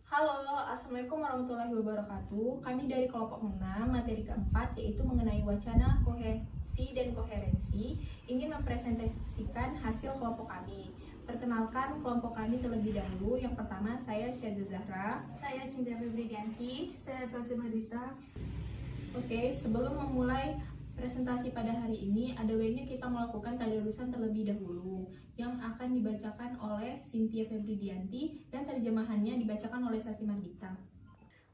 Halo, Assalamualaikum warahmatullahi wabarakatuh. Kami dari kelompok 6, materi keempat, yaitu mengenai wacana kohesi dan koherensi, ingin mempresentasikan hasil kelompok kami. Perkenalkan kelompok kami terlebih dahulu. Yang pertama, saya Syahza Zahra. Saya Cinta Febrianti. Saya Salsi Madita. Oke, sebelum memulai presentasi pada hari ini, ada baiknya kita melakukan tadarusan terlebih dahulu yang akan dibacakan oleh Cynthia Febrianti dan terjemahannya dibacakan oleh Sasi Mardita.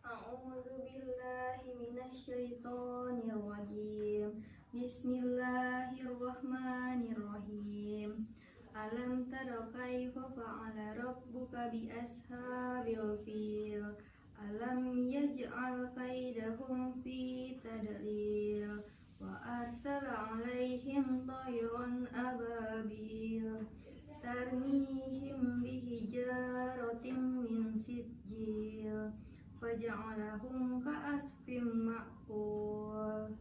A'udzubillahi minasyaitonirrajim. Bismillahirrahmanirrahim. Alam tara kaifa fa'ala rabbuka bi ashabil fil. Alam yaj'al kaidahum fi tadlil. Wa arsala 'alaihim tayran ababil tarmihim bihijaratin min sijil faja'alahum ka'asfim ma'kul.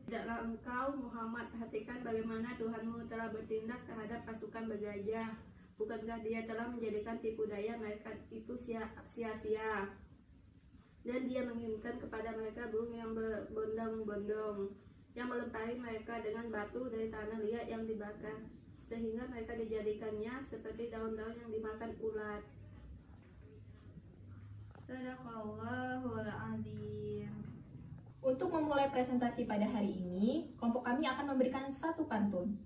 Tidaklah engkau, Muhammad, perhatikan bagaimana Tuhanmu telah bertindak terhadap pasukan bergajah. Bukankah dia telah menjadikan tipu daya mereka itu sia-sia? Dan dia mengirimkan kepada mereka burung yang berbondong-bondong, yang melempari mereka dengan batu dari tanah liat yang dibakar, sehingga mereka dijadikannya seperti daun-daun yang dimakan ulat. Shadaqallahul azim. Untuk memulai presentasi pada hari ini, kelompok kami akan memberikan satu pantun.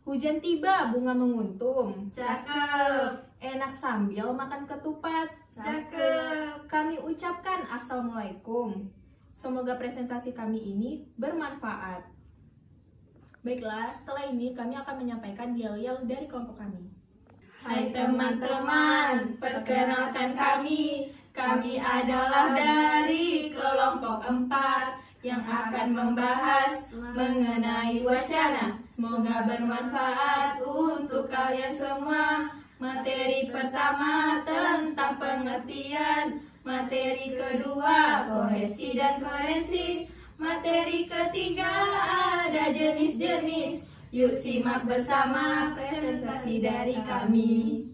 Hujan tiba, bunga menguntum. Cakep. Enak sambil makan ketupat. Cakep. Kami ucapkan Assalamualaikum. Semoga presentasi kami ini bermanfaat. Baiklah, setelah ini kami akan menyampaikan yel-yel dari kelompok kami. Hai teman-teman, perkenalkan kami adalah dari kelompok 4 yang akan membahas mengenai wacana. Semoga bermanfaat untuk kalian semua. Materi pertama tentang pengertian, materi kedua kohesi dan koherensi, materi ketiga ada jenis-jenis. Yuk simak bersama presentasi dari kami.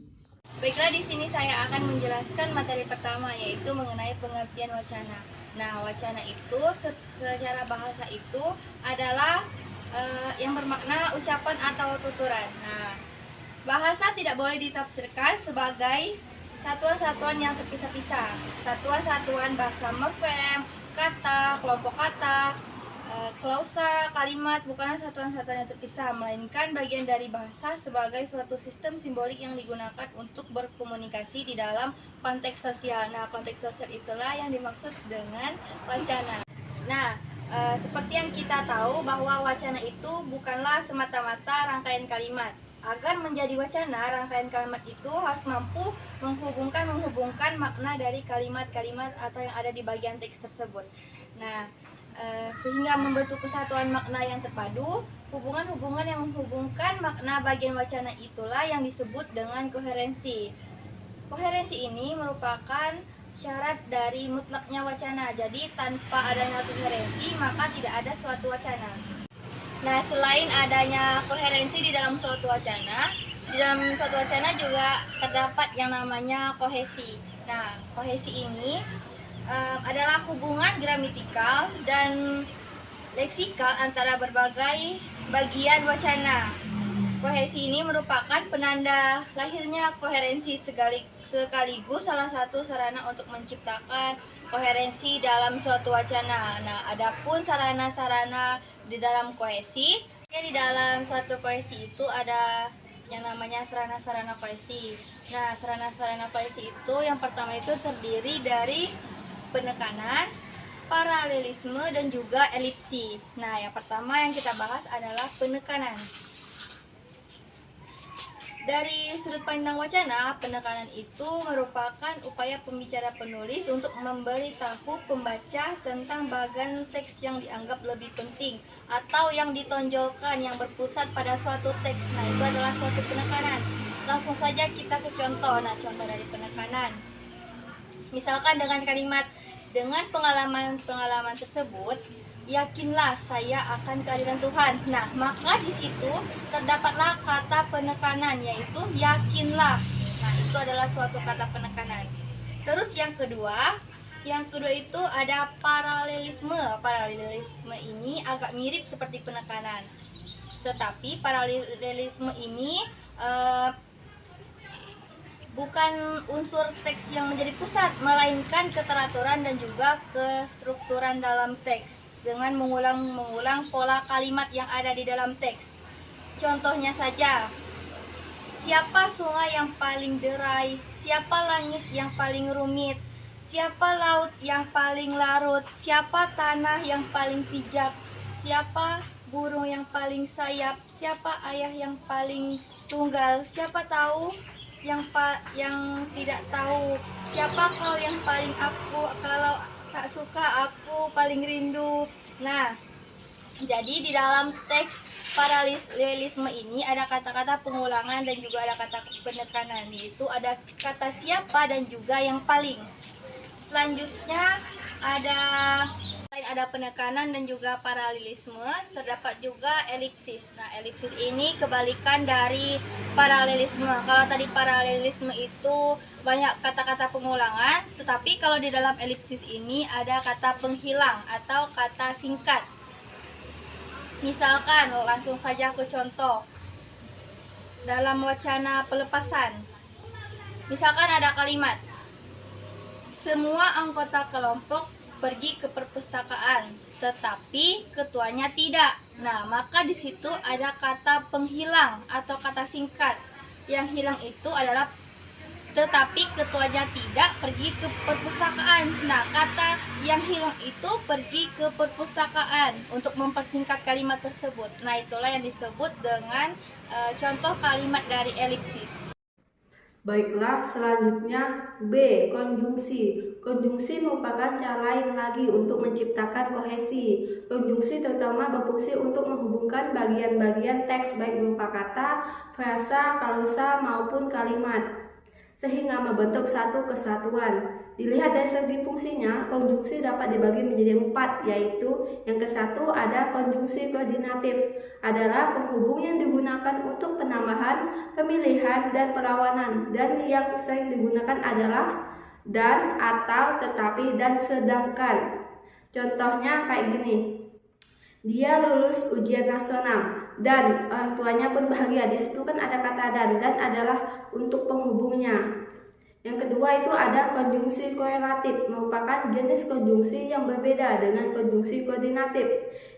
Baiklah, di sini saya akan menjelaskan materi pertama, yaitu mengenai pengertian wacana. Nah, wacana itu secara bahasa itu adalah yang bermakna ucapan atau tuturan. Nah, bahasa tidak boleh ditafsirkan sebagai satuan-satuan yang terpisah-pisah. Satuan-satuan bahasa morfem, kata, kelompok kata, klausa, kalimat bukanlah satuan-satuan yang terpisah, melainkan bagian dari bahasa sebagai suatu sistem simbolik yang digunakan untuk berkomunikasi di dalam konteks sosial. Nah, konteks sosial itulah yang dimaksud dengan wacana. Nah, seperti yang kita tahu bahwa wacana itu bukanlah semata-mata rangkaian kalimat. Agar menjadi wacana, rangkaian kalimat itu harus mampu menghubungkan makna dari kalimat-kalimat atau yang ada di bagian teks tersebut. Nah, sehingga membentuk kesatuan makna yang terpadu. Hubungan-hubungan yang menghubungkan makna bagian wacana itulah yang disebut dengan koherensi. Koherensi ini merupakan syarat dari mutlaknya wacana. Jadi tanpa adanya koherensi maka tidak ada suatu wacana. Nah, selain adanya koherensi di dalam suatu wacana, di dalam suatu wacana juga terdapat yang namanya kohesi. Nah, kohesi ini adalah hubungan gramatikal dan leksikal antara berbagai bagian wacana. Kohesi ini merupakan penanda lahirnya koherensi sekaligus salah satu sarana untuk menciptakan koherensi dalam suatu wacana. Nah, adapun sarana-sarana di dalam kohesi, di dalam suatu kohesi itu ada yang namanya sarana-sarana kohesi. Nah, sarana-sarana kohesi itu yang pertama itu terdiri dari penekanan, paralelisme, dan juga elipsi. Nah, yang pertama yang kita bahas adalah penekanan. Dari sudut pandang wacana, penekanan itu merupakan upaya pembicara penulis untuk memberitahu pembaca tentang bagian teks yang dianggap lebih penting atau yang ditonjolkan yang berpusat pada suatu teks. Nah, itu adalah suatu penekanan. Langsung saja kita ke contoh. Nah, contoh dari penekanan. Misalkan dengan kalimat Dengan pengalaman-pengalaman tersebut, yakinlah saya akan kehadiran Tuhan. Nah, maka di situ terdapatlah kata penekanan, yaitu yakinlah. Nah, itu adalah suatu kata penekanan. Terus yang kedua itu ada paralelisme. Paralelisme ini agak mirip seperti penekanan. Tetapi paralelisme ini bukan unsur teks yang menjadi pusat, melainkan keteraturan dan juga kestrukturan dalam teks dengan mengulang pola kalimat yang ada di dalam teks. Contohnya saja, siapa sungai yang paling derai, siapa langit yang paling rumit, siapa laut yang paling larut, siapa tanah yang paling pijak, siapa burung yang paling sayap, siapa ayah yang paling tunggal, siapa tahu yang tidak tahu, siapa kau yang paling aku, kalau tak suka aku paling rindu. Nah, jadi di dalam teks paralelisme ini ada kata-kata pengulangan dan juga ada kata penekanan, yaitu ada kata siapa dan juga yang paling. Selanjutnya selain ada penekanan dan juga paralelisme, terdapat juga elipsis. Nah, elipsis ini kebalikan dari paralelisme. Kalau tadi paralelisme itu banyak kata-kata pengulangan, tetapi kalau di dalam elipsis ini ada kata penghilang atau kata singkat. Misalkan, langsung saja aku contoh. Dalam wacana pelepasan, misalkan ada kalimat, semua anggota kelompok pergi ke perpustakaan, tetapi ketuanya tidak. Nah, maka di situ ada kata penghilang atau kata singkat. Yang hilang itu adalah tetapi ketuanya tidak pergi ke perpustakaan. Nah, kata yang hilang itu pergi ke perpustakaan untuk mempersingkat kalimat tersebut. Nah, itulah yang disebut dengan contoh kalimat dari elipsis. Baiklah, selanjutnya B. Konjungsi. Konjungsi merupakan cara lain lagi untuk menciptakan kohesi. Konjungsi terutama berfungsi untuk menghubungkan bagian-bagian teks baik berupa kata, frasa, klausa maupun kalimat, sehingga membentuk satu kesatuan. Dilihat dari segi fungsinya, konjungsi dapat dibagi menjadi 4, yaitu yang ke-1 ada konjungsi koordinatif, adalah penghubung yang digunakan untuk penambahan, pemilihan, dan perlawanan, dan yang sering digunakan adalah dan, atau, tetapi, dan sedangkan. Contohnya kayak gini, dia lulus ujian nasional dan orang tuanya pun bahagia. Di situ kan ada kata dan adalah untuk penghubungnya. Yang kedua itu ada konjungsi korelatif, merupakan jenis konjungsi yang berbeda dengan konjungsi koordinatif,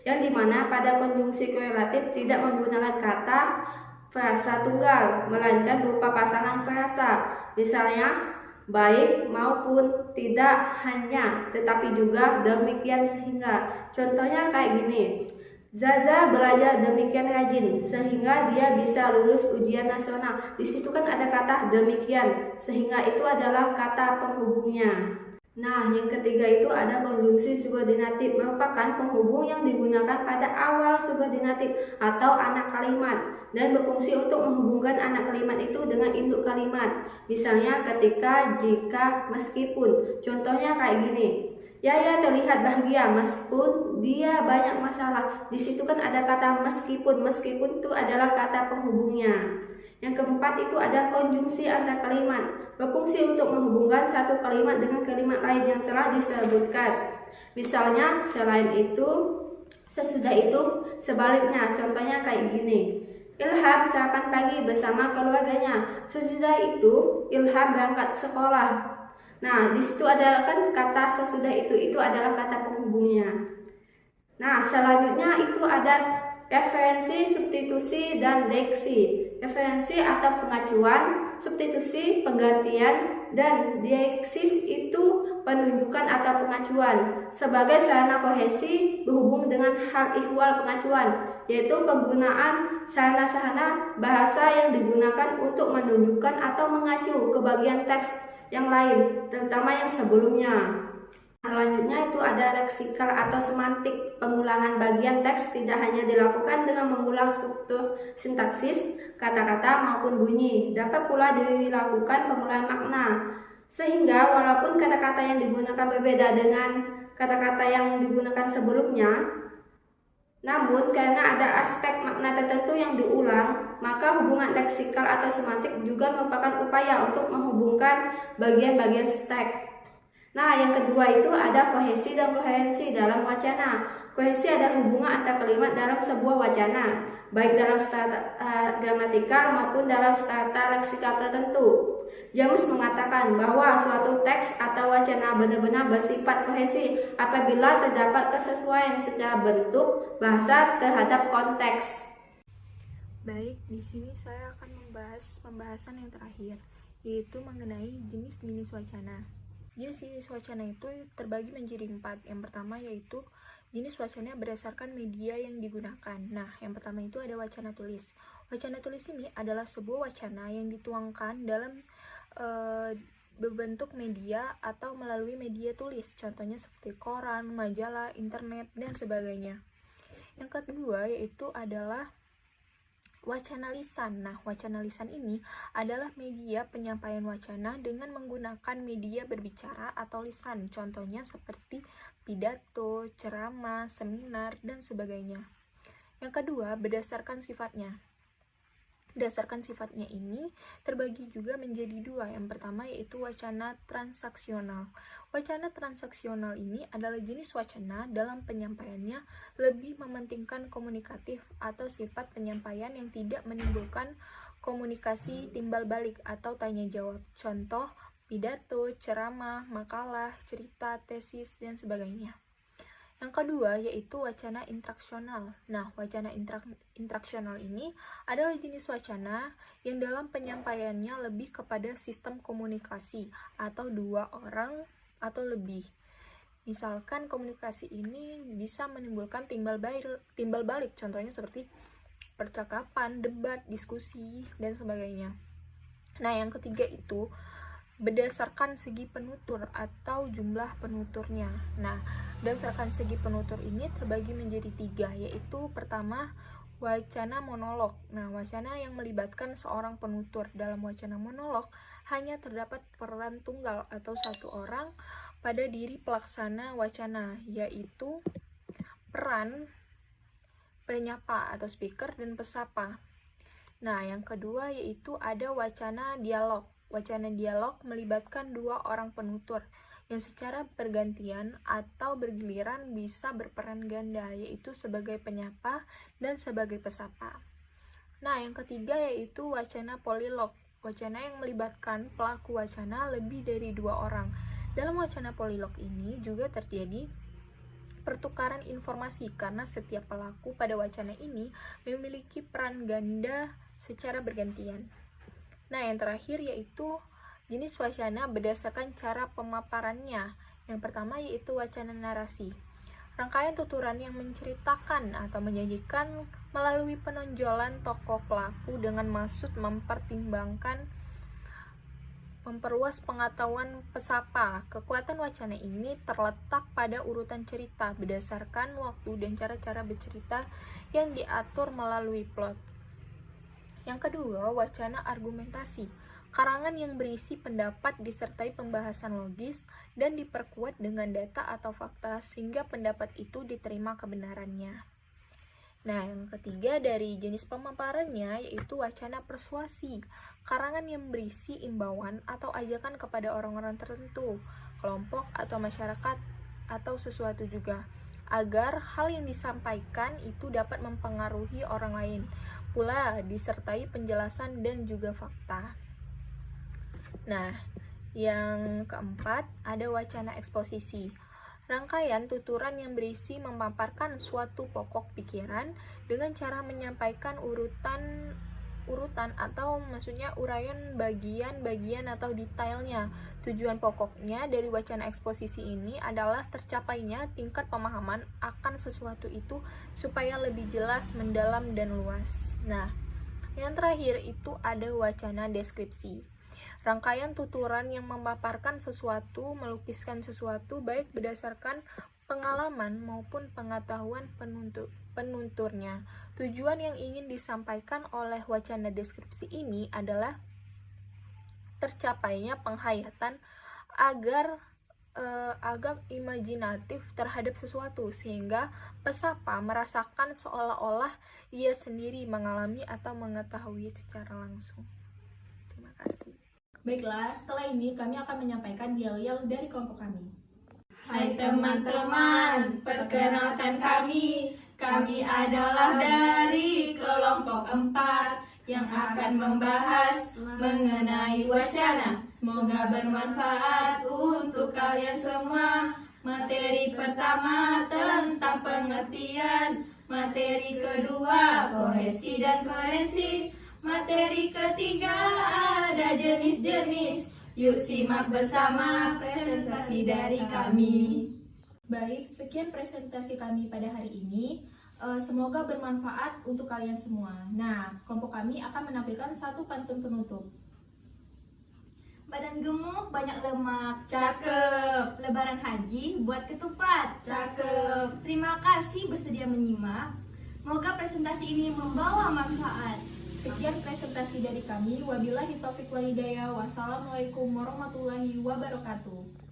yang dimana pada konjungsi korelatif tidak menggunakan kata frasa tunggal, melainkan berupa pasangan frasa. Misalnya, baik maupun tidak hanya, tetapi juga demikian sehingga. Contohnya kayak gini, Zaza belajar demikian rajin sehingga dia bisa lulus ujian nasional. Di situ kan ada kata demikian, sehingga itu adalah kata penghubungnya. Nah, yang ketiga itu ada konjungsi subordinatif, merupakan penghubung yang digunakan pada awal subordinatif atau anak kalimat dan berfungsi untuk menghubungkan anak kalimat itu dengan induk kalimat. Misalnya ketika, jika, meskipun. Contohnya kayak gini. Yaya terlihat bahagia meskipun dia banyak masalah. Di situ kan ada kata meskipun. Meskipun itu adalah kata penghubungnya. Yang keempat itu ada konjungsi antar kalimat, berfungsi untuk menghubungkan satu kalimat dengan kalimat lain yang telah disebutkan. Misalnya selain itu, sesudah itu, sebaliknya. Contohnya kayak gini. Ilham sarapan pagi bersama keluarganya. Sesudah itu, Ilham berangkat sekolah. Nah, di situ ada kan kata sesudah itu adalah kata penghubungnya. Nah, selanjutnya itu ada referensi, substitusi, dan deiksi. Referensi atau pengacuan, substitusi, penggantian, dan deiksis itu penunjukan atau pengacuan. Sebagai sarana kohesi berhubung dengan hal ihwal pengacuan, yaitu penggunaan sarana-sarana bahasa yang digunakan untuk menunjukkan atau mengacu ke bagian teks yang lain, terutama yang sebelumnya. Selanjutnya itu ada leksikal atau semantik. Pengulangan bagian teks tidak hanya dilakukan dengan mengulang struktur sintaksis, kata-kata maupun bunyi. Dapat pula dilakukan pengulangan makna. Sehingga walaupun kata-kata yang digunakan berbeda dengan kata-kata yang digunakan sebelumnya, namun karena ada aspek makna tertentu yang diulang, maka hubungan leksikal atau semantik juga merupakan upaya untuk menghubungkan bagian-bagian teks. Nah, yang kedua itu ada kohesi dan koherensi dalam wacana. Kohesi adalah hubungan antar kalimat dalam sebuah wacana, baik dalam strata gramatikal maupun dalam strata leksikal tertentu. James mengatakan bahwa suatu teks atau wacana benar-benar bersifat kohesi apabila terdapat kesesuaian secara bentuk, bahasa terhadap konteks. Baik, di sini saya akan membahas pembahasan yang terakhir, yaitu mengenai jenis-jenis wacana. Jenis-jenis wacana itu terbagi menjadi 4. Yang pertama yaitu jenis wacana berdasarkan media yang digunakan. Nah, yang pertama itu ada wacana tulis. Wacana tulis ini adalah sebuah wacana yang dituangkan dalam berbentuk media atau melalui media tulis, contohnya seperti koran, majalah, internet, dan sebagainya. Yang kedua yaitu adalah wacana lisan. Nah, wacana lisan ini adalah media penyampaian wacana dengan menggunakan media berbicara atau lisan, contohnya seperti pidato, ceramah, seminar, dan sebagainya. Yang kedua, berdasarkan sifatnya. Berdasarkan sifatnya ini terbagi juga menjadi 2. Yang pertama yaitu wacana transaksional. Wacana transaksional ini adalah jenis wacana dalam penyampaiannya lebih mementingkan komunikatif atau sifat penyampaian yang tidak menimbulkan komunikasi timbal balik atau tanya jawab. Contoh pidato, ceramah, makalah, cerita, tesis, dan sebagainya. Yang kedua yaitu wacana interaksional. Nah, wacana interaksional ini adalah jenis wacana yang dalam penyampaiannya lebih kepada sistem komunikasi atau 2 orang atau lebih. Misalkan komunikasi ini bisa menimbulkan timbal balik, contohnya seperti percakapan, debat, diskusi, dan sebagainya. Nah, yang ketiga itu berdasarkan segi penutur atau jumlah penuturnya. Nah, berdasarkan segi penutur ini terbagi menjadi 3, yaitu pertama wacana monolog. Nah, wacana yang melibatkan seorang penutur. Dalam wacana monolog hanya terdapat peran tunggal atau 1 orang pada diri pelaksana wacana, yaitu peran penyapa atau speaker dan pesapa. Nah, yang kedua yaitu ada wacana dialog. Wacana dialog melibatkan 2 orang penutur yang secara bergantian atau bergiliran bisa berperan ganda, yaitu sebagai penyapa dan sebagai pesapa. Nah, yang ketiga yaitu wacana polilog. Wacana yang melibatkan pelaku wacana lebih dari 2 orang. Dalam wacana polilog ini juga terjadi pertukaran informasi karena setiap pelaku pada wacana ini memiliki peran ganda secara bergantian. Nah, yang terakhir yaitu jenis wacana berdasarkan cara pemaparannya. Yang pertama yaitu wacana narasi. Rangkaian tuturan yang menceritakan atau menyajikan melalui penonjolan tokoh pelaku dengan maksud memperluas pengetahuan pesapa. Kekuatan wacana ini terletak pada urutan cerita berdasarkan waktu dan cara-cara bercerita yang diatur melalui plot. Yang kedua, wacana argumentasi. Karangan yang berisi pendapat disertai pembahasan logis dan diperkuat dengan data atau fakta sehingga pendapat itu diterima kebenarannya. Nah, yang ketiga dari jenis pemaparannya yaitu wacana persuasi. Karangan yang berisi imbauan atau ajakan kepada orang-orang tertentu, kelompok atau masyarakat atau sesuatu juga, agar hal yang disampaikan itu dapat mempengaruhi orang lain. Pula disertai penjelasan dan juga fakta. Nah, yang keempat ada wacana eksposisi. Rangkaian tuturan yang berisi memaparkan suatu pokok pikiran dengan cara menyampaikan urutan atau maksudnya uraian bagian-bagian atau detailnya. Tujuan pokoknya dari wacana eksposisi ini adalah tercapainya tingkat pemahaman akan sesuatu itu supaya lebih jelas, mendalam, dan luas. Nah, yang terakhir itu ada wacana deskripsi. Rangkaian tuturan yang memaparkan sesuatu, melukiskan sesuatu baik berdasarkan pengalaman maupun pengetahuan penuturnya. Tujuan yang ingin disampaikan oleh wacana deskripsi ini adalah tercapainya penghayatan agar agak imajinatif terhadap sesuatu, sehingga peserta merasakan seolah-olah ia sendiri mengalami atau mengetahui secara langsung. Terima kasih. Baiklah, setelah ini kami akan menyampaikan yel-yel dari kelompok kami. Hai teman-teman, perkenalkan kami adalah dari kelompok 4 yang akan membahas mengenai wacana. Semoga bermanfaat untuk kalian semua. Materi pertama tentang pengertian, materi kedua kohesi dan koherensi, materi ketiga ada jenis-jenis. Yuk simak bersama presentasi dari kami. Baik, sekian presentasi kami pada hari ini. Semoga bermanfaat untuk kalian semua. Nah, kelompok kami akan menampilkan satu pantun penutup. Badan gemuk, banyak lemak. Cakep, Lebaran haji buat ketupat. cakep. Terima kasih bersedia menyimak. Semoga presentasi ini membawa manfaat. Sekian presentasi dari kami. Wabillahi taufiq walhidayah. Wassalamualaikum warahmatullahi wabarakatuh.